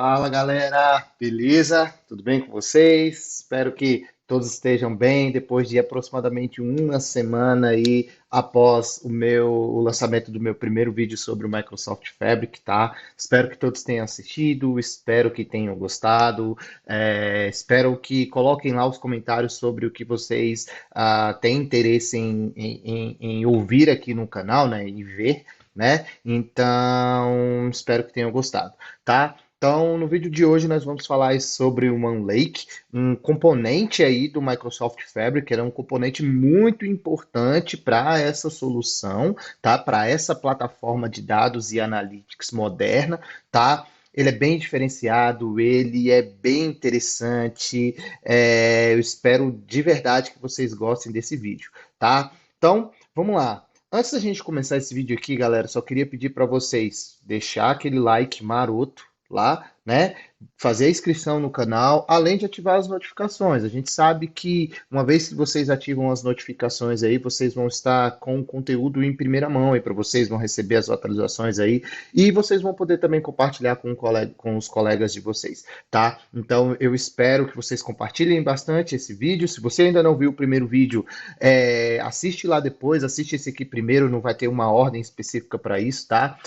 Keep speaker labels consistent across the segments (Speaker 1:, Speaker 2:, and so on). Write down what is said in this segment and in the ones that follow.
Speaker 1: Fala galera, beleza? Tudo bem com vocês? Espero que todos estejam bem depois de aproximadamente uma semana aí após o lançamento do meu primeiro vídeo sobre o Microsoft Fabric, tá? Espero que todos tenham assistido, espero que tenham gostado, espero que coloquem lá os comentários sobre o que vocês têm interesse em ouvir aqui no canal, né? E ver, né? Então, espero que tenham gostado, tá? Então, no vídeo de hoje nós vamos falar sobre o OneLake, um componente aí do Microsoft Fabric, ele é um componente muito importante para essa solução, tá? Para essa plataforma de dados e analytics moderna, tá? Ele é bem diferenciado, ele é bem interessante, eu espero de verdade que vocês gostem desse vídeo, tá? Então, vamos lá. Antes da gente começar esse vídeo aqui, galera, só queria pedir para vocês deixar aquele like maroto lá, né? Fazer a inscrição no canal, além de ativar as notificações. A gente sabe que uma vez que vocês ativam as notificações aí, vocês vão estar com o conteúdo em primeira mão aí para vocês, vão receber as atualizações aí e vocês vão poder também compartilhar com os colegas de vocês, tá? Então eu espero que vocês compartilhem bastante esse vídeo. Se você ainda não viu o primeiro vídeo, assiste lá depois, assiste esse aqui primeiro, não vai ter uma ordem específica para isso, tá?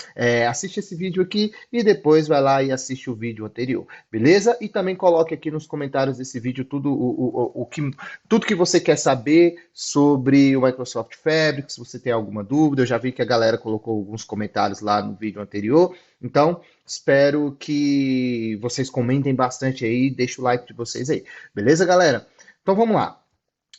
Speaker 1: Assiste esse vídeo aqui e depois vai lá e assiste o vídeo anterior, beleza? E também coloque aqui nos comentários desse vídeo tudo que você quer saber sobre o Microsoft Fabric, se você tem alguma dúvida. Eu já vi que a galera colocou alguns comentários lá no vídeo anterior, então espero que vocês comentem bastante aí, deixa o like de vocês aí, beleza, galera? Então vamos lá.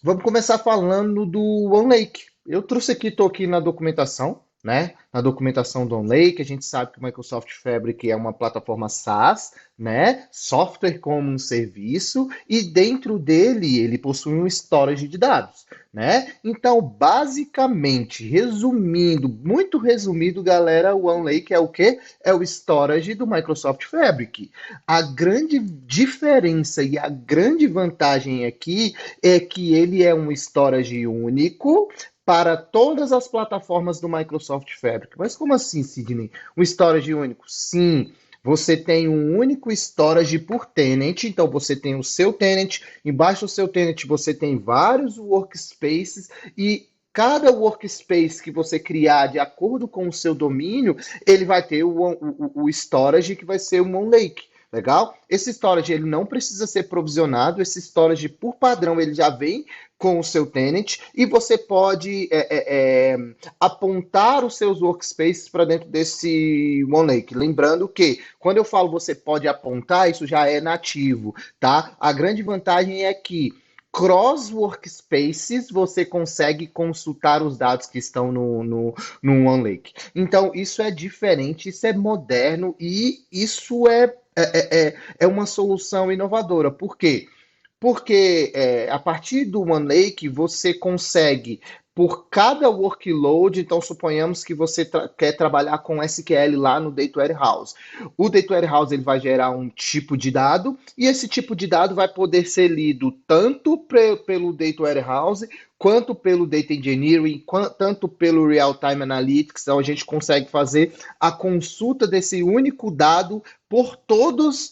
Speaker 1: Vamos começar falando do OneLake. Eu trouxe aqui, estou aqui na documentação, né? Na documentação do OneLake, a gente sabe que o Microsoft Fabric é uma plataforma SaaS, né? Software como um serviço, e dentro dele ele possui um storage de dados, né? Então, basicamente, resumindo, muito resumido, galera, o OneLake é o quê? É o storage do Microsoft Fabric. A grande diferença e a grande vantagem aqui é que ele é um storage único para todas as plataformas do Microsoft Fabric. Mas como assim, Sidney? Um storage único? Sim, você tem um único storage por tenant, então você tem o seu tenant, embaixo do seu tenant você tem vários workspaces e cada workspace que você criar de acordo com o seu domínio, ele vai ter o storage que vai ser o OneLake. Legal? Esse storage ele não precisa ser provisionado, esse storage por padrão ele já vem com o seu tenant e você pode apontar os seus workspaces para dentro desse OneLake. Lembrando que quando eu falo você pode apontar, isso já é nativo, tá? A grande vantagem é que cross workspaces você consegue consultar os dados que estão no OneLake. Então isso é diferente, isso é moderno e isso é uma solução inovadora. Por quê? Porque a partir do OneLake você consegue, por cada workload, então suponhamos que você quer trabalhar com SQL lá no Data Warehouse. O Data Warehouse ele vai gerar um tipo de dado e esse tipo de dado vai poder ser lido tanto pelo Data Warehouse quanto pelo Data Engineering, tanto pelo Real Time Analytics. Então a gente consegue fazer a consulta desse único dado por todas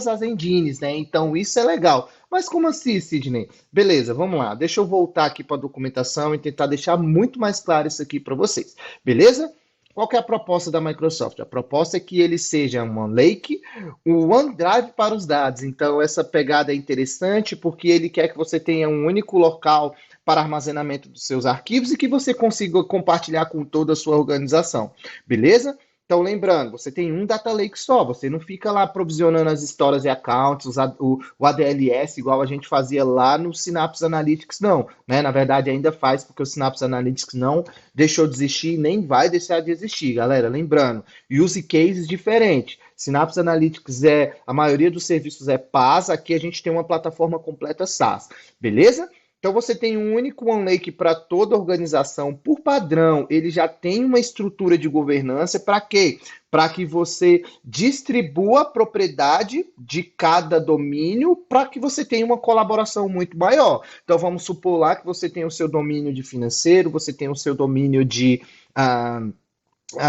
Speaker 1: as engines, né? Então isso é legal. Mas como assim, Sidney? Beleza, vamos lá. Deixa eu voltar aqui para a documentação e tentar deixar muito mais claro isso aqui para vocês. Beleza? Qual que é a proposta da Microsoft? A proposta é que ele seja um OneLake, um OneDrive para os dados. Então essa pegada é interessante porque ele quer que você tenha um único local para armazenamento dos seus arquivos e que você consiga compartilhar com toda a sua organização. Beleza? Então, lembrando, você tem um data lake só, você não fica lá provisionando as histórias e accounts, o ADLS, igual a gente fazia lá no Synapse Analytics, não. Né? Na verdade, ainda faz, porque o Synapse Analytics não deixou de existir, nem vai deixar de existir, galera. Lembrando, use cases diferentes. Synapse Analytics a maioria dos serviços é PaaS, aqui a gente tem uma plataforma completa SaaS, beleza? Então você tem um único OneLake para toda organização. Por padrão, ele já tem uma estrutura de governança. Para quê? Para que você distribua a propriedade de cada domínio para que você tenha uma colaboração muito maior. Então vamos supor lá que você tem o seu domínio de financeiro, você tem o seu domínio de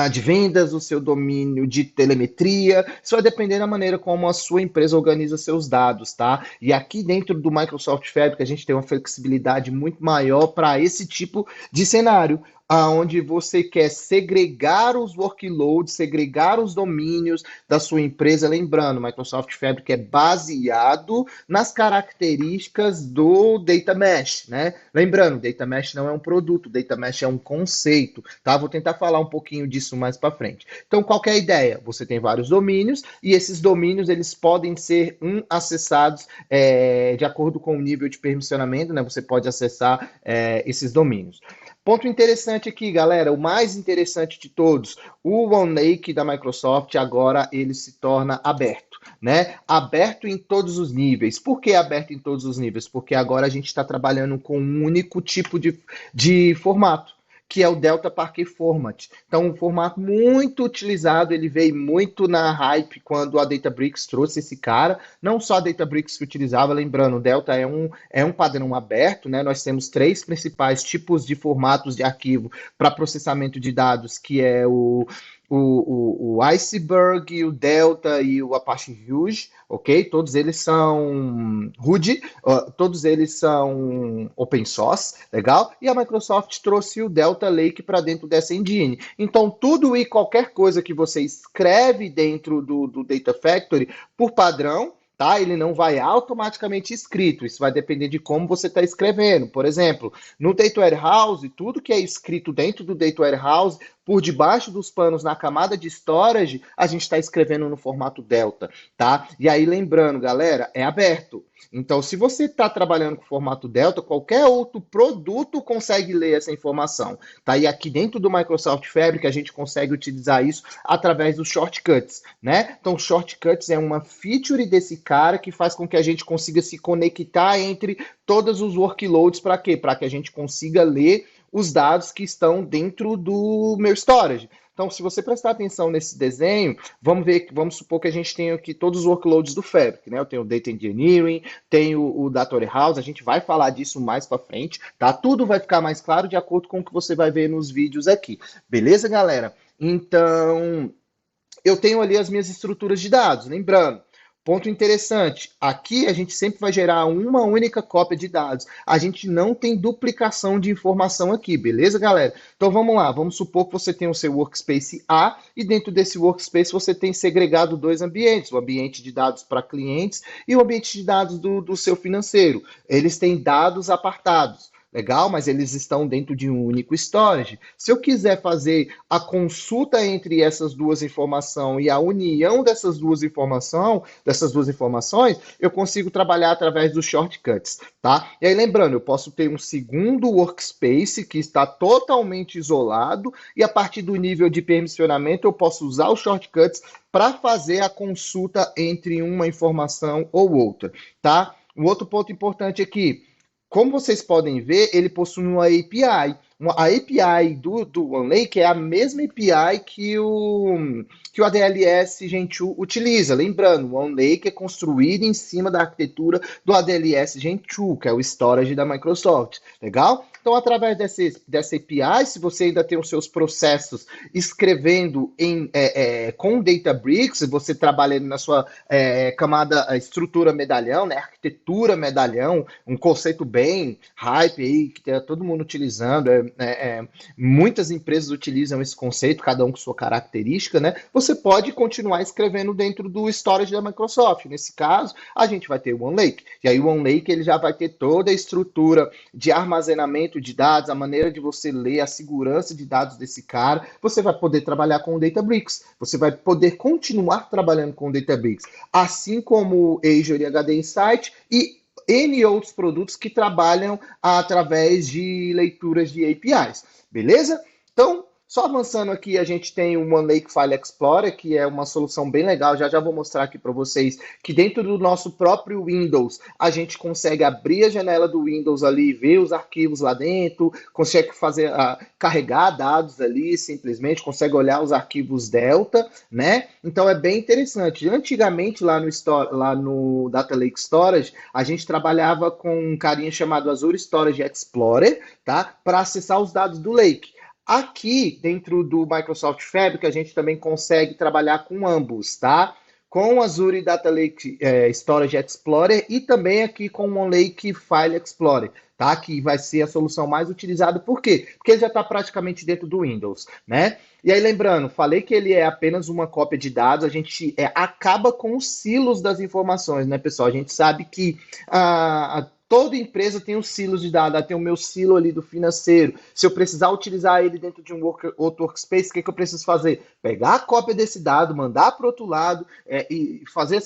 Speaker 1: de vendas, o seu domínio de telemetria. Isso vai depender da maneira como a sua empresa organiza seus dados, tá? E aqui dentro do Microsoft Fabric a gente tem uma flexibilidade muito maior para esse tipo de cenário, aonde você quer segregar os workloads, segregar os domínios da sua empresa. Lembrando, o Microsoft Fabric é baseado nas características do Data Mesh, né? Lembrando, Data Mesh não é um produto, Data Mesh é um conceito, tá? Vou tentar falar um pouquinho disso mais para frente. Então, qual que é a ideia? Você tem vários domínios e esses domínios eles podem ser acessados de acordo com o nível de permissionamento, né? Você pode acessar esses domínios. Ponto interessante aqui, galera, o mais interessante de todos, o OneLake da Microsoft agora ele se torna aberto, né? Aberto em todos os níveis. Por que aberto em todos os níveis? Porque agora a gente está trabalhando com um único tipo de formato, que é o Delta Parquet Format. Então, um formato muito utilizado, ele veio muito na hype quando a Databricks trouxe esse cara. Não só a Databricks que utilizava, lembrando, o Delta é um padrão aberto, né? Nós temos três principais tipos de formatos de arquivo para processamento de dados, que é o Iceberg, o Delta e o Apache Huge, ok? Todos eles são Rudy, todos eles são open source, legal? E a Microsoft trouxe o Delta Lake para dentro dessa engine. Então, tudo e qualquer coisa que você escreve dentro do Data Factory, por padrão, tá? Ele não vai automaticamente escrito, isso vai depender de como você está escrevendo. Por exemplo, no Data Warehouse, tudo que é escrito dentro do Data Warehouse, por debaixo dos panos, na camada de storage, a gente está escrevendo no formato Delta, tá? E aí, lembrando, galera, é aberto. Então, se você está trabalhando com formato Delta, qualquer outro produto consegue ler essa informação, tá? E aqui dentro do Microsoft Fabric, a gente consegue utilizar isso através dos shortcuts, né? Então, shortcuts é uma feature desse cara que faz com que a gente consiga se conectar entre todos os workloads para quê? Para que a gente consiga ler os dados que estão dentro do meu storage. Então, se você prestar atenção nesse desenho, vamos supor que a gente tenha aqui todos os workloads do Fabric, né? Eu tenho o Data Engineering, tenho o Data Warehouse, a gente vai falar disso mais para frente, tá? Tudo vai ficar mais claro de acordo com o que você vai ver nos vídeos aqui. Beleza, galera? Então, eu tenho ali as minhas estruturas de dados, lembrando. Ponto interessante, aqui a gente sempre vai gerar uma única cópia de dados. A gente não tem duplicação de informação aqui, beleza, galera? Então vamos lá, vamos supor que você tem o seu workspace A e dentro desse workspace você tem segregado dois ambientes, o ambiente de dados para clientes e o ambiente de dados do seu financeiro. Eles têm dados apartados. Legal, mas eles estão dentro de um único storage. Se eu quiser fazer a consulta entre essas duas informações e a união dessas duas informações, eu consigo trabalhar através dos shortcuts, tá? E aí lembrando, eu posso ter um segundo workspace que está totalmente isolado e a partir do nível de permissionamento eu posso usar os shortcuts para fazer a consulta entre uma informação ou outra, tá? Um outro ponto importante aqui, como vocês podem ver, ele possui uma API. A API do OneLake é a mesma API que o ADLS Gentoo utiliza. Lembrando, o OneLake é construído em cima da arquitetura do ADLS Gentoo, que é o storage da Microsoft. Legal? Então, através dessa API, se você ainda tem os seus processos escrevendo com Databricks, você trabalhando na sua camada, estrutura medalhão, né, arquitetura medalhão, um conceito bem hype aí, que está todo mundo utilizando, muitas empresas utilizam esse conceito, cada um com sua característica, né? Você pode continuar escrevendo dentro do storage da Microsoft. Nesse caso, a gente vai ter o OneLake. E aí o OneLake ele já vai ter toda a estrutura de armazenamento de dados, a maneira de você ler, a segurança de dados desse cara. Você vai poder trabalhar com o Databricks. Você vai poder continuar trabalhando com o Databricks, assim como o Azure e HD Insight e N outros produtos que trabalham através de leituras de APIs, beleza? Então, só avançando aqui, a gente tem o OneLake File Explorer, que é uma solução bem legal, já vou mostrar aqui para vocês, que dentro do nosso próprio Windows, a gente consegue abrir a janela do Windows ali, ver os arquivos lá dentro, consegue carregar dados ali, simplesmente, consegue olhar os arquivos Delta, né? Então é bem interessante. Antigamente, lá no Data Lake Storage, a gente trabalhava com um carinha chamado Azure Storage Explorer, tá? Para acessar os dados do Lake. Aqui, dentro do Microsoft Fabric, a gente também consegue trabalhar com ambos, tá? Com o Azure Data Lake Storage Explorer e também aqui com o OneLake File Explorer, tá? Que vai ser a solução mais utilizada. Por quê? Porque ele já está praticamente dentro do Windows, né? E aí, lembrando, falei que ele é apenas uma cópia de dados, a gente acaba com os silos das informações, né, pessoal? A gente sabe que toda empresa tem os silos de dados, tem o meu silo ali do financeiro. Se eu precisar utilizar ele dentro de um outro workspace, o que eu preciso fazer? Pegar a cópia desse dado, mandar para o outro lado e fazer,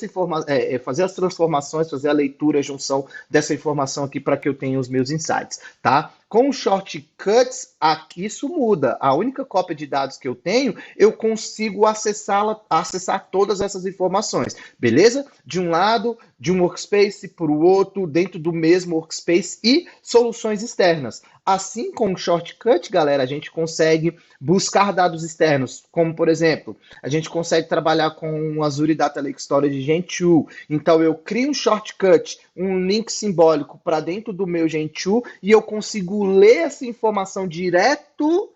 Speaker 1: fazer as transformações, fazer a leitura, a junção dessa informação aqui para que eu tenha os meus insights, tá? Com shortcuts, aqui isso muda. A única cópia de dados que eu tenho, eu consigo acessar todas essas informações, beleza? De um lado, de um workspace para o outro, dentro do mesmo workspace e soluções externas. Assim, com o shortcut, galera, a gente consegue buscar dados externos, como, por exemplo, a gente consegue trabalhar com o Azure Data Lake Storage Gentoo. Então, eu crio um shortcut, um link simbólico para dentro do meu Gentoo e eu consigo ler essa informação direto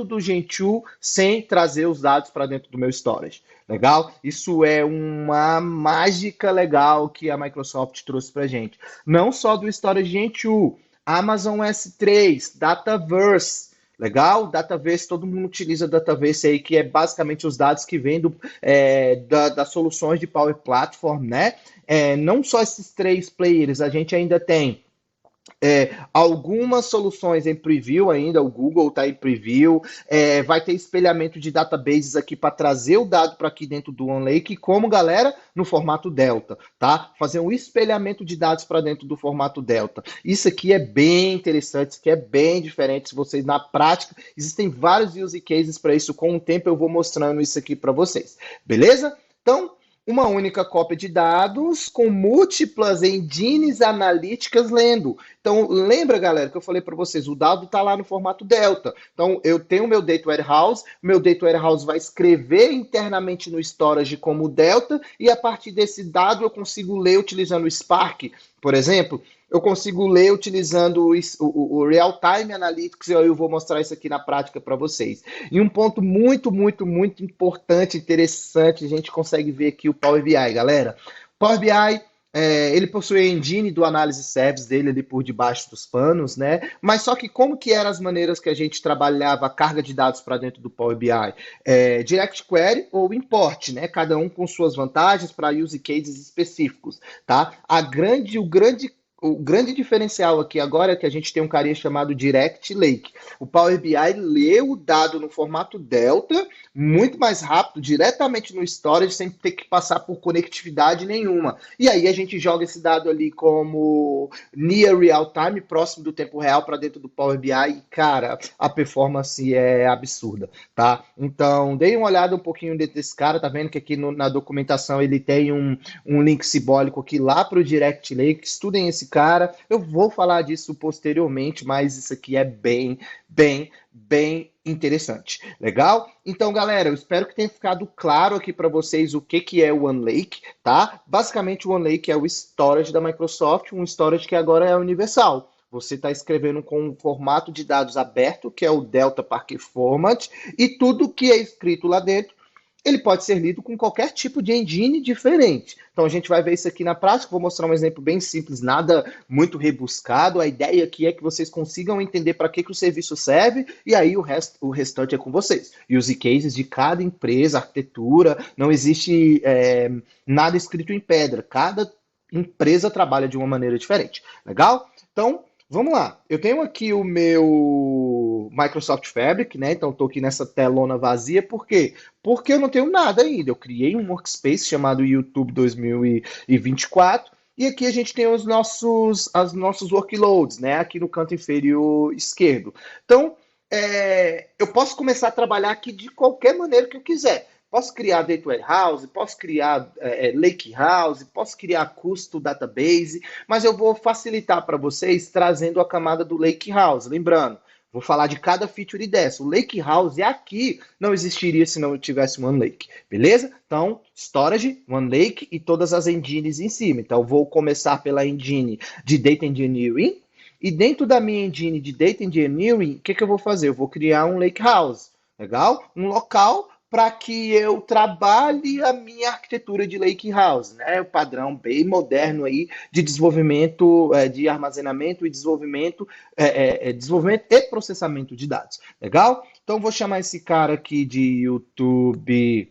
Speaker 1: do Gentoo sem trazer os dados para dentro do meu storage. Legal? Isso é uma mágica legal que a Microsoft trouxe para gente. Não só do storage Gentoo, Amazon S3, Dataverse, legal? Dataverse, todo mundo utiliza Dataverse aí, que é basicamente os dados que vêm das soluções de Power Platform, né? Não só esses três players, a gente ainda tem algumas soluções em preview ainda, o Google está em preview, vai ter espelhamento de databases aqui para trazer o dado para aqui dentro do OneLake, como galera, no formato Delta, tá? Fazer um espelhamento de dados para dentro do formato Delta. Isso aqui é bem interessante, isso aqui é bem diferente, se vocês na prática, existem vários use cases para isso, com o tempo eu vou mostrando isso aqui para vocês, beleza? Então, uma única cópia de dados com múltiplas engines analíticas lendo. Então, lembra, galera, que eu falei para vocês, o dado está lá no formato Delta. Então, eu tenho o meu Data Warehouse vai escrever internamente no storage como Delta, e a partir desse dado eu consigo ler utilizando o Spark, por exemplo. Eu consigo ler utilizando o Real-Time Analytics, e eu vou mostrar isso aqui na prática para vocês. E um ponto muito, muito, muito importante, interessante, a gente consegue ver aqui o Power BI, galera. Power BI, ele possui a engine do Analysis Service dele ali por debaixo dos panos, né? Mas só que como que eram as maneiras que a gente trabalhava a carga de dados para dentro do Power BI? Direct Query ou Import, né? Cada um com suas vantagens para use cases específicos, tá? O grande diferencial aqui agora é que a gente tem um carinha chamado Direct Lake. O Power BI lê o dado no formato Delta, muito mais rápido, diretamente no storage, sem ter que passar por conectividade nenhuma. E aí a gente joga esse dado ali como near real time, próximo do tempo real, para dentro do Power BI, e, cara, a performance é absurda, tá? Então, dei uma olhada um pouquinho desse cara, tá vendo que aqui na documentação ele tem um link simbólico aqui lá para o Direct Lake. Estudem esse cara, eu vou falar disso posteriormente, mas isso aqui é bem interessante. Legal? Então, galera, eu espero que tenha ficado claro aqui para vocês o que é o OneLake, tá? Basicamente, o OneLake é o storage da Microsoft, um storage que agora é universal. Você está escrevendo com um formato de dados aberto, que é o Delta Parquet Format, e tudo que é escrito lá dentro ele pode ser lido com qualquer tipo de engine diferente. Então a gente vai ver isso aqui na prática, vou mostrar um exemplo bem simples, nada muito rebuscado. A ideia aqui é que vocês consigam entender para que o serviço serve, e aí o restante é com vocês. E os cases de cada empresa, arquitetura, não existe nada escrito em pedra. Cada empresa trabalha de uma maneira diferente. Legal? Então, vamos lá. Eu tenho aqui o meu Microsoft Fabric, né? Então, estou aqui nessa telona vazia. Por quê? Porque eu não tenho nada ainda. Eu criei um workspace chamado YouTube 2024. E aqui a gente tem os nossos workloads, né? Aqui no canto inferior esquerdo. Então, eu posso começar a trabalhar aqui de qualquer maneira que eu quiser. Posso criar Data Warehouse, posso criar Lake House, posso criar Custom Database, mas eu vou facilitar para vocês trazendo a camada do Lake House. Lembrando, vou falar de cada feature dessa. O Lake House aqui não existiria se não tivesse One Lake, beleza? Então, Storage, One Lake e todas as engines em cima. Então, vou começar pela engine de Data Engineering. E dentro da minha engine de Data Engineering, o que, que eu vou fazer? Eu vou criar um Lakehouse, legal? Um local para que eu trabalhe a minha arquitetura de Lakehouse, né? O padrão bem moderno aí de desenvolvimento, de armazenamento e desenvolvimento e processamento de dados, legal? Então vou chamar esse cara aqui de YouTube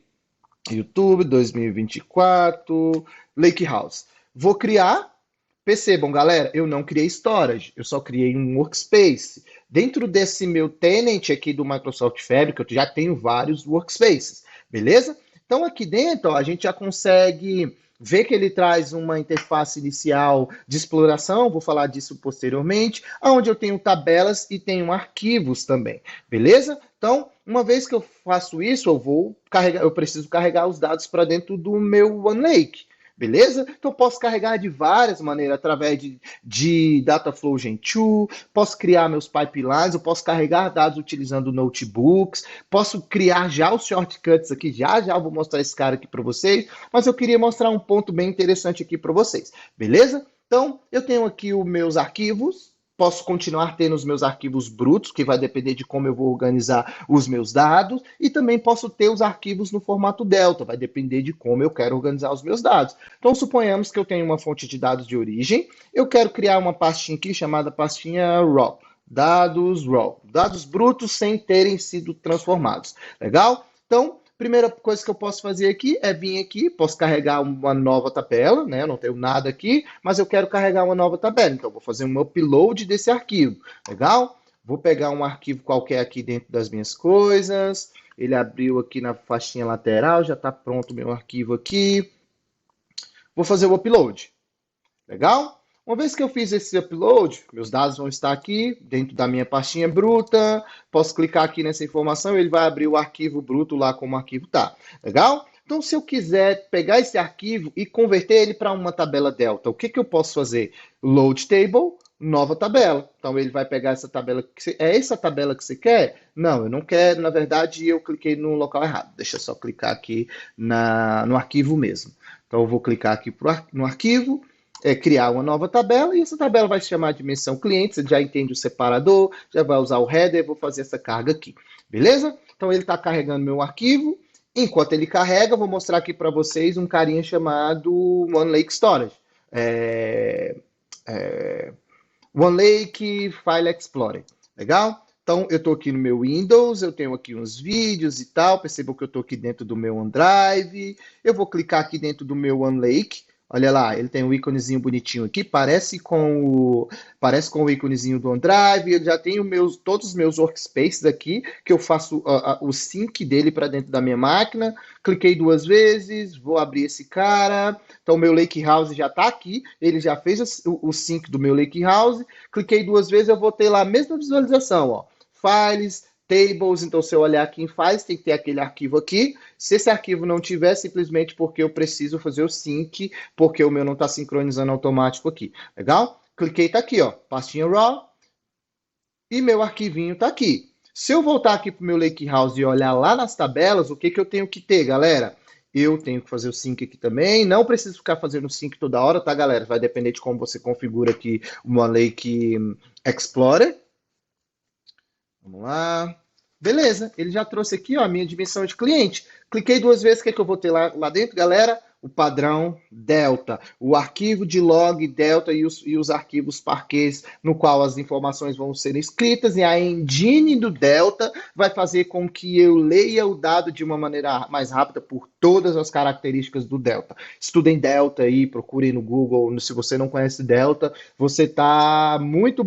Speaker 1: 2024 Lakehouse. Vou criar. Percebam, galera, eu não criei storage, eu só criei um workspace. Dentro desse meu tenant aqui do Microsoft Fabric, eu já tenho vários workspaces, beleza? Então aqui dentro, ó, a gente já consegue ver que ele traz uma interface inicial de exploração, vou falar disso posteriormente, onde eu tenho tabelas e tenho arquivos também, beleza? Então, uma vez que eu faço isso, eu preciso carregar os dados para dentro do meu OneLake. Beleza? Então, posso carregar de várias maneiras, através de Dataflow Gen 2, posso criar meus pipelines, eu posso carregar dados utilizando notebooks, posso criar já os shortcuts aqui, já vou mostrar esse cara aqui para vocês, mas eu queria mostrar um ponto bem interessante aqui para vocês, beleza? Então, eu tenho aqui os meus arquivos, posso continuar tendo os meus arquivos brutos, que vai depender de como eu vou organizar os meus dados, e também posso ter os arquivos no formato Delta, vai depender de como eu quero organizar os meus dados. Então, suponhamos que eu tenho uma fonte de dados de origem, eu quero criar uma pastinha aqui chamada pastinha RAW, dados brutos sem terem sido transformados. Legal? Então, primeira coisa que eu posso fazer aqui é vir aqui, posso carregar uma nova tabela, né? Eu não tenho nada aqui, mas eu quero carregar uma nova tabela. Então, vou fazer um upload desse arquivo. Legal? Vou pegar um arquivo qualquer aqui dentro das minhas coisas. Ele abriu aqui na faixinha lateral, já está pronto o meu arquivo aqui. Vou fazer o upload. Legal? Uma vez que eu fiz esse upload, meus dados vão estar aqui dentro da minha pastinha bruta. Posso clicar aqui nessa informação, ele vai abrir o arquivo bruto lá como o arquivo tá. Legal? Então, se eu quiser pegar esse arquivo e converter ele para uma tabela Delta, o que, que eu posso fazer? Load table, nova tabela. Então, ele vai pegar essa tabela. É essa tabela que você quer? Não, eu não quero. Na verdade, eu cliquei no local errado. Deixa eu só clicar aqui no arquivo mesmo. Então, eu vou clicar aqui no arquivo. Criar uma nova tabela, e essa tabela vai se chamar dimensão cliente, você já entende o separador, já vai usar o header, vou fazer essa carga aqui, beleza? Então ele está carregando meu arquivo, enquanto ele carrega, eu vou mostrar aqui para vocês um carinha chamado OneLake Storage, OneLake File Explorer, legal? Então eu estou aqui no meu Windows, eu tenho aqui uns vídeos e tal, percebam que eu estou aqui dentro do meu OneDrive, eu vou clicar aqui dentro do meu OneLake. Olha lá, ele tem um íconezinho bonitinho aqui, parece com o íconezinho do OneDrive. Eu já tenho todos os meus workspaces aqui, que eu faço o sync dele para dentro da minha máquina. Cliquei 2 vezes, vou abrir esse cara. Então, o meu Lakehouse já está aqui, ele já fez o sync do meu Lakehouse. Cliquei 2 vezes, eu vou ter lá a mesma visualização, ó. Files, tables, então se eu olhar aqui em files, tem que ter aquele arquivo aqui. Se esse arquivo não tiver, simplesmente porque eu preciso fazer o sync, porque o meu não está sincronizando automático aqui. Legal? Cliquei, tá aqui, ó, pastinha RAW, e meu arquivinho tá aqui. Se eu voltar aqui para o meu Lakehouse e olhar lá nas tabelas, o que, que eu tenho que ter, galera? Eu tenho que fazer o sync aqui também. Não preciso ficar fazendo o sync toda hora, tá, galera? Vai depender de como você configura aqui o OneLake Explorer. Vamos lá. Beleza, ele já trouxe aqui ó, a minha dimensão de cliente. Cliquei 2 vezes, o que, é que eu vou ter lá dentro, galera? O padrão Delta, o arquivo de log Delta e os arquivos Parquet, no qual as informações vão ser escritas, e a engine do Delta vai fazer com que eu leia o dado de uma maneira mais rápida por todas as características do Delta. Estudem Delta aí, procurem no Google. Se você não conhece Delta, você está muito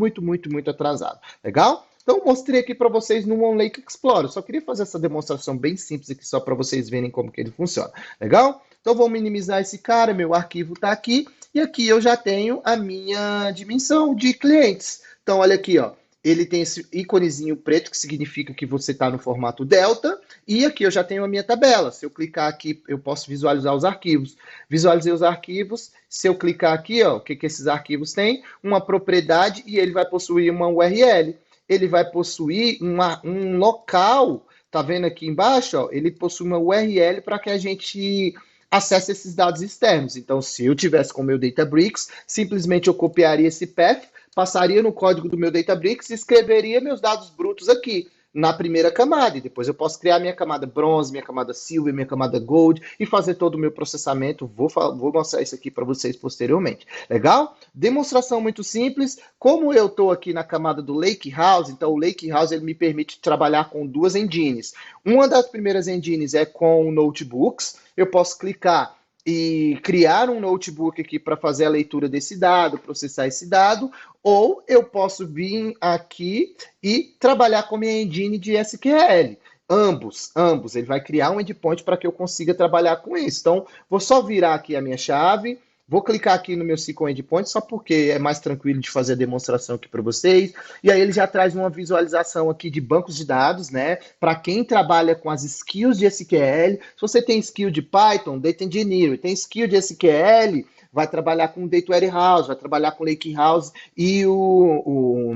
Speaker 1: atrasado. Legal? Então, mostrei aqui para vocês no OneLake Explorer. Só queria fazer essa demonstração bem simples aqui, só para vocês verem como que ele funciona. Legal? Então, vou minimizar esse cara, meu arquivo está aqui. E aqui eu já tenho a minha dimensão de clientes. Então, olha aqui, ó. Ele tem esse íconezinho preto, que significa que você está no formato Delta. E aqui eu já tenho a minha tabela. Se eu clicar aqui, eu posso visualizar os arquivos. Visualizei os arquivos. Se eu clicar aqui, ó, o que esses arquivos têm? Uma propriedade e ele vai possuir uma URL. Ele vai possuir um local, tá vendo aqui embaixo? Ó, ele possui uma URL para que a gente acesse esses dados externos. Então, se eu tivesse com o meu Databricks, simplesmente eu copiaria esse path, passaria no código do meu Databricks e escreveria meus dados brutos aqui na primeira camada, e depois eu posso criar minha camada bronze, minha camada silver, minha camada gold e fazer todo o meu processamento. Vou mostrar isso aqui para vocês posteriormente. Legal? Demonstração muito simples. Como eu estou aqui na camada do Lakehouse, então o Lakehouse ele me permite trabalhar com duas engines. Uma das primeiras engines é com notebooks. Eu posso clicar e criar um notebook aqui para fazer a leitura desse dado, processar esse dado, ou eu posso vir aqui e trabalhar com minha engine de SQL. Ambos. Ele vai criar um endpoint para que eu consiga trabalhar com isso. Então, vou só virar aqui a minha chave, vou clicar aqui no meu SQL Endpoint, só porque é mais tranquilo de fazer a demonstração aqui para vocês. E aí ele já traz uma visualização aqui de bancos de dados, né? Para quem trabalha com as skills de SQL. Se você tem skill de Python, Data Engineering, tem skill de SQL, vai trabalhar com Data Warehouse, vai trabalhar com Lakehouse e o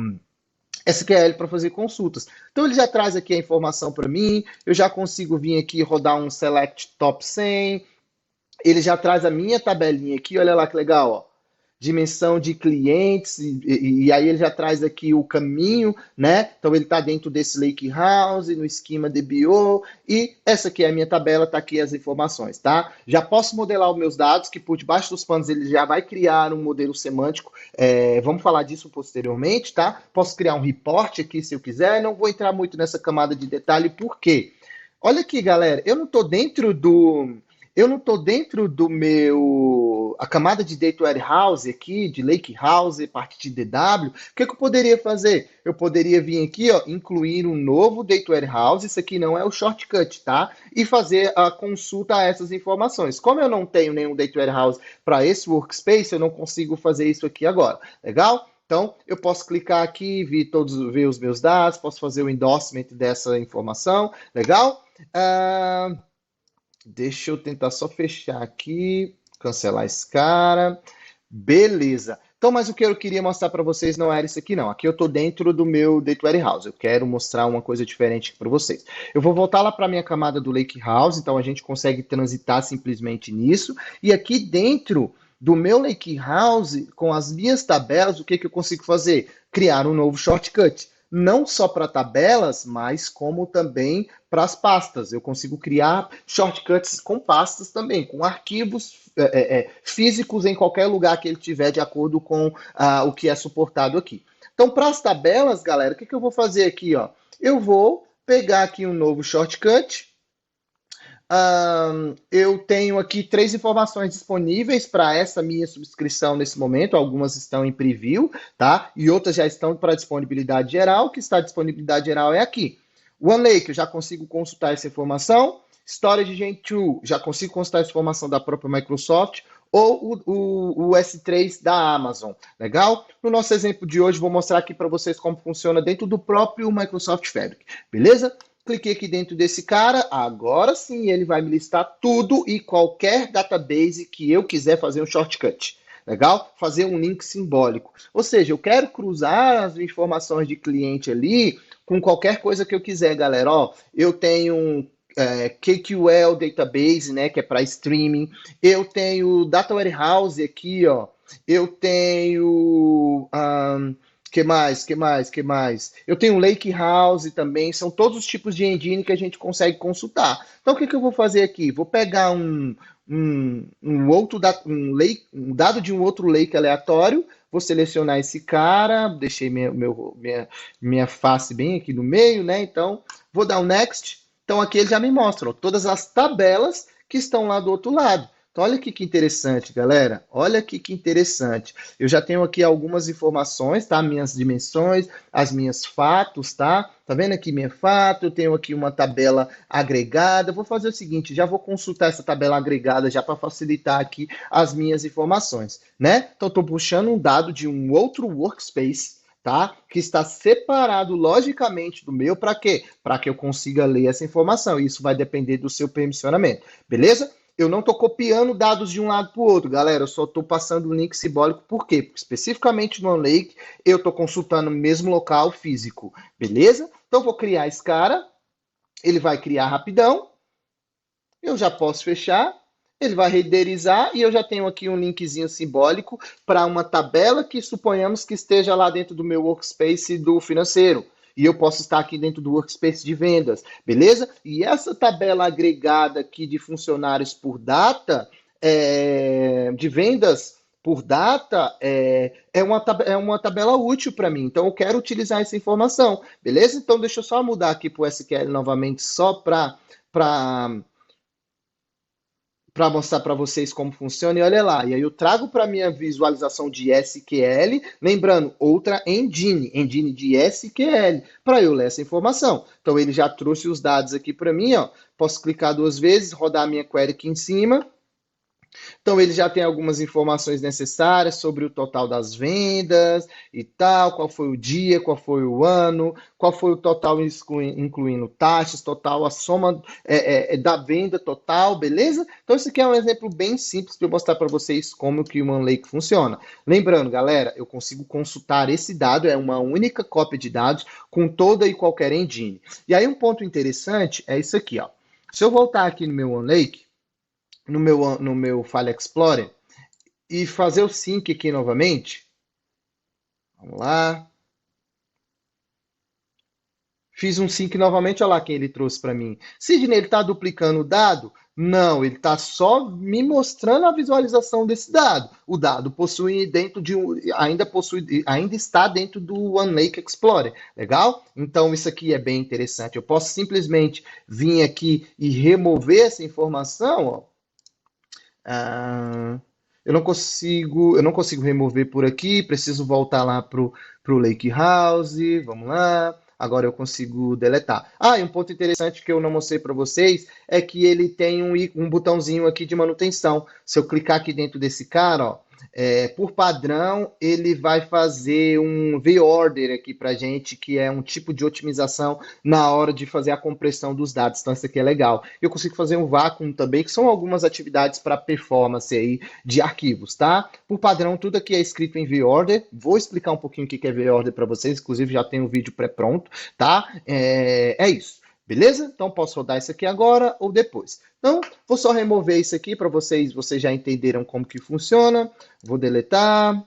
Speaker 1: SQL para fazer consultas. Então ele já traz aqui a informação para mim, eu já consigo vir aqui rodar um Select Top 100, ele já traz a minha tabelinha aqui, olha lá que legal, ó. Dimensão de clientes, e aí ele já traz aqui o caminho, né? Então ele está dentro desse Lakehouse, no esquema DBO, e essa aqui é a minha tabela, tá aqui as informações, tá? Já posso modelar os meus dados, que por debaixo dos panos ele já vai criar um modelo semântico, vamos falar disso posteriormente, tá? Posso criar um report aqui se eu quiser, não vou entrar muito nessa camada de detalhe, por quê? Olha aqui, galera, eu não estou dentro do meu, a camada de Data Warehouse aqui, de Lakehouse, parte de DW, o que eu poderia fazer? Eu poderia vir aqui, ó, incluir um novo Data Warehouse, isso aqui não é o shortcut, tá? E fazer a consulta a essas informações. Como eu não tenho nenhum Data Warehouse para esse workspace, eu não consigo fazer isso aqui agora, legal? Então, eu posso clicar aqui, ver os meus dados, posso fazer o endorsement dessa informação, legal? Deixa eu tentar só fechar aqui, cancelar esse cara. Beleza. Então, mas o que eu queria mostrar para vocês não era isso aqui, não. Aqui eu estou dentro do meu Data Warehouse. Eu quero mostrar uma coisa diferente para vocês. Eu vou voltar lá para a minha camada do Lakehouse, então a gente consegue transitar simplesmente nisso. E aqui dentro do meu Lakehouse, com as minhas tabelas, o que eu consigo fazer? Criar um novo shortcut. Não só para tabelas, mas como também para as pastas. Eu consigo criar shortcuts com pastas também, com arquivos físicos em qualquer lugar que ele tiver, de acordo com o que é suportado aqui. Então, para as tabelas, galera, o que eu vou fazer aqui? Ó? Eu vou pegar aqui um novo shortcut. Eu tenho aqui 3 informações disponíveis para essa minha subscrição nesse momento. Algumas estão em preview, tá? E outras já estão para disponibilidade geral. O que está disponibilidade geral é aqui. OneLake, eu já consigo consultar essa informação. Storage Gen 2, já consigo consultar essa informação da própria Microsoft. Ou o S3 da Amazon, legal? No nosso exemplo de hoje, vou mostrar aqui para vocês como funciona dentro do próprio Microsoft Fabric, beleza? Cliquei aqui dentro desse cara, agora sim ele vai me listar tudo e qualquer database que eu quiser fazer um shortcut. Legal? Fazer um link simbólico. Ou seja, eu quero cruzar as informações de cliente ali com qualquer coisa que eu quiser, galera. Ó, eu tenho um KQL Database, né, que é para streaming. Eu tenho Data Warehouse aqui, ó. Eu tenho... Que mais? Eu tenho Lakehouse também, são todos os tipos de engine que a gente consegue consultar. Então, o que eu vou fazer aqui? Vou pegar um dado de um outro lake aleatório, vou selecionar esse cara, deixei minha face bem aqui no meio, né? Então, vou dar um Next. Então, aqui ele já me mostra, ó, todas as tabelas que estão lá do outro lado. Então, olha aqui que interessante, galera. Olha aqui que interessante. Eu já tenho aqui algumas informações, tá? Minhas dimensões, as minhas fatos, tá? Tá vendo aqui minha fato? Eu tenho aqui uma tabela agregada. Eu vou fazer o seguinte, já vou consultar essa tabela agregada já para facilitar aqui as minhas informações, né? Então, estou puxando um dado de um outro workspace, tá? Que está separado logicamente do meu, para quê? Para que eu consiga ler essa informação. Isso vai depender do seu permissionamento, beleza? Eu não estou copiando dados de um lado para o outro, galera. Eu só estou passando o link simbólico. Por quê? Porque especificamente no OneLake, eu estou consultando o mesmo local físico. Beleza? Então, eu vou criar esse cara. Ele vai criar rapidão. Eu já posso fechar. Ele vai renderizar e eu já tenho aqui um linkzinho simbólico para uma tabela que suponhamos que esteja lá dentro do meu workspace do financeiro. E eu posso estar aqui dentro do workspace de vendas, beleza? E essa tabela agregada aqui de funcionários por data, de vendas por data, é uma tabela útil para mim. Então eu quero utilizar essa informação, beleza? Então deixa eu só mudar aqui para o SQL novamente, só para mostrar para vocês como funciona e olha lá. E aí eu trago para minha visualização de SQL, lembrando, outra engine de SQL, para eu ler essa informação. Então ele já trouxe os dados aqui para mim, ó. Posso clicar duas vezes, rodar a minha query aqui em cima. Então, ele já tem algumas informações necessárias sobre o total das vendas e tal, qual foi o dia, qual foi o ano, qual foi o total incluindo taxas, total, a soma da venda total, beleza? Então, esse aqui é um exemplo bem simples para eu mostrar para vocês como que o OneLake funciona. Lembrando, galera, eu consigo consultar esse dado, é uma única cópia de dados com toda e qualquer engine. E aí, um ponto interessante é isso aqui, ó. Se eu voltar aqui no meu OneLake, no meu File Explorer e fazer o sync aqui novamente. Vamos lá. Fiz um sync novamente, olha lá quem ele trouxe para mim. Sidney, ele está duplicando o dado? Não, ele está só me mostrando a visualização desse dado. O dado possui dentro de ainda está dentro do OneLake Explorer. Legal? Então isso aqui é bem interessante. Eu posso simplesmente vir aqui e remover essa informação, ó. Eu não consigo remover por aqui, preciso voltar lá pro Lake House, vamos lá. Agora eu consigo deletar. E um ponto interessante que eu não mostrei para vocês é que ele tem um botãozinho aqui de manutenção. Se eu clicar aqui dentro desse cara, ó, por padrão, ele vai fazer um V-Order aqui para gente, que é um tipo de otimização na hora de fazer a compressão dos dados. Então, isso aqui é legal. Eu consigo fazer um vácuo também, que são algumas atividades para performance aí de arquivos, tá? Por padrão, tudo aqui é escrito em V-Order. Vou explicar um pouquinho o que é V-Order para vocês, inclusive já tem um vídeo pré-pronto, tá? É isso. Beleza? Então posso rodar isso aqui agora ou depois. Então, vou só remover isso aqui para vocês já entenderam como que funciona. Vou deletar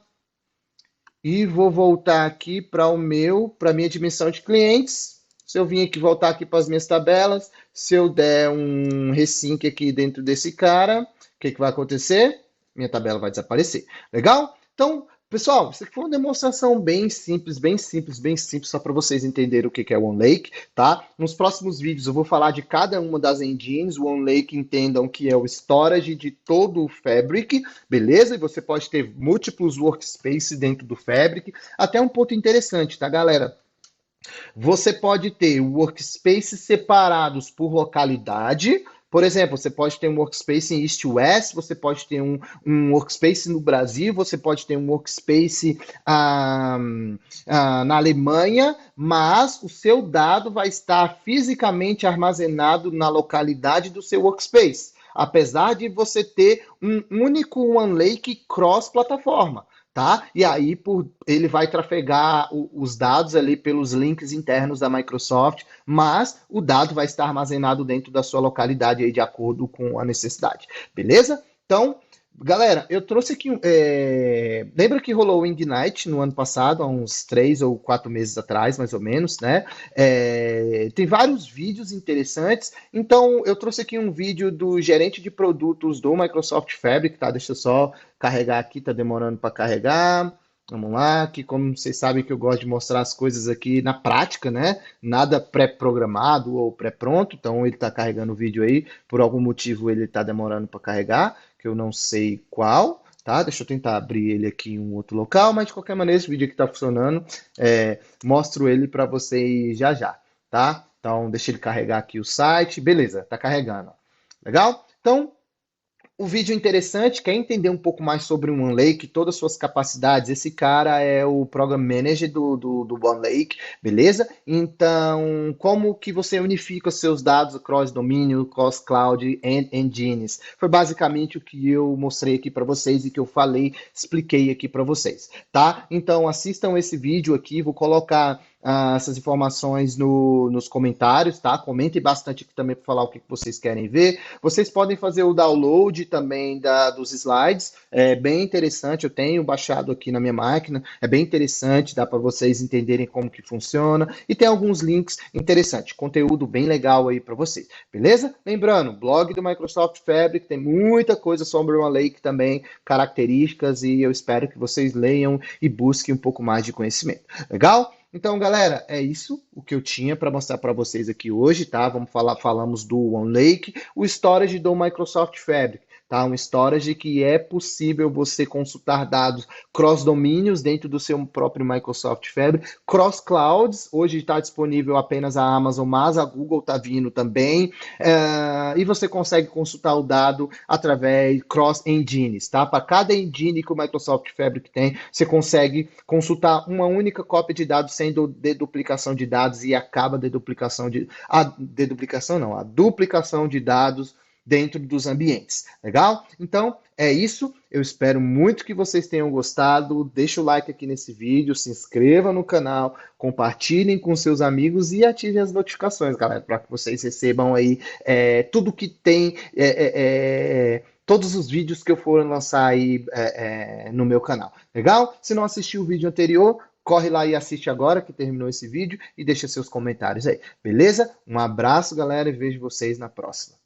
Speaker 1: e vou voltar aqui para minha dimensão de clientes. Se eu vim aqui voltar aqui para as minhas tabelas, se eu der um resync aqui dentro desse cara, o que vai acontecer? Minha tabela vai desaparecer. Legal? Então, pessoal, isso aqui foi uma demonstração bem simples, bem simples, bem simples, só para vocês entenderem o que é o OneLake, tá? Nos próximos vídeos eu vou falar de cada uma das engines. O OneLake, entendam que é o storage de todo o Fabric, beleza? E você pode ter múltiplos workspaces dentro do Fabric. Até um ponto interessante, tá, galera? Você pode ter workspaces separados por localidade. Por exemplo, você pode ter um workspace em East West, você pode ter um workspace no Brasil, você pode ter um workspace na Alemanha, mas o seu dado vai estar fisicamente armazenado na localidade do seu workspace, apesar de você ter um único OneLake cross-plataforma. Tá? E aí ele vai trafegar os dados ali pelos links internos da Microsoft, mas o dado vai estar armazenado dentro da sua localidade aí, de acordo com a necessidade. Beleza? Então, galera, eu trouxe aqui. Lembra que rolou o Ignite no ano passado, há uns 3 ou 4 meses atrás, mais ou menos, né? Tem vários vídeos interessantes. Então, eu trouxe aqui um vídeo do gerente de produtos do Microsoft Fabric, tá? Deixa eu só carregar aqui, tá demorando para carregar. Vamos lá, que como vocês sabem que eu gosto de mostrar as coisas aqui na prática, né? Nada pré-programado ou pré-pronto, então ele está carregando o vídeo aí, por algum motivo ele está demorando para carregar, que eu não sei qual, tá? Deixa eu tentar abrir ele aqui em um outro local, mas de qualquer maneira esse vídeo aqui está funcionando, mostro ele para vocês já já, tá? Então deixa ele carregar aqui o site, beleza, tá carregando, ó. Legal? Então, o vídeo interessante, quer entender um pouco mais sobre o OneLake, todas as suas capacidades, esse cara é o Program Manager do OneLake, beleza? Então, como que você unifica os seus dados cross-domínio, cross-cloud e engines? Foi basicamente o que eu mostrei aqui para vocês e que eu falei, expliquei aqui para vocês, tá? Então, assistam esse vídeo aqui, vou colocar essas informações nos comentários, tá? Comentem bastante aqui também para falar o que vocês querem ver. Vocês podem fazer o download também dos slides, é bem interessante, eu tenho baixado aqui na minha máquina, é bem interessante, dá para vocês entenderem como que funciona, e tem alguns links interessantes, conteúdo bem legal aí para vocês, beleza? Lembrando, blog do Microsoft Fabric, tem muita coisa sobre o OneLake também, características, e eu espero que vocês leiam e busquem um pouco mais de conhecimento. Legal? Então, galera, é isso o que eu tinha para mostrar para vocês aqui hoje, tá? Falamos do OneLake, o storage do Microsoft Fabric, tá? Um storage que é possível você consultar dados cross-domínios dentro do seu próprio Microsoft Fabric, cross-clouds, hoje está disponível apenas a Amazon, mas a Google está vindo também, e você consegue consultar o dado através cross-engines, tá? Para cada engine que o Microsoft Fabric tem, você consegue consultar uma única cópia de dados sem deduplicação de dados e acaba a deduplicação a duplicação de dados dentro dos ambientes, legal? Então, é isso, eu espero muito que vocês tenham gostado, deixa o like aqui nesse vídeo, se inscreva no canal, compartilhem com seus amigos e ativem as notificações, galera, para que vocês recebam aí tudo que tem, todos os vídeos que eu for lançar aí no meu canal, legal? Se não assistiu o vídeo anterior, corre lá e assiste agora que terminou esse vídeo e deixa seus comentários aí, beleza? Um abraço, galera, e vejo vocês na próxima.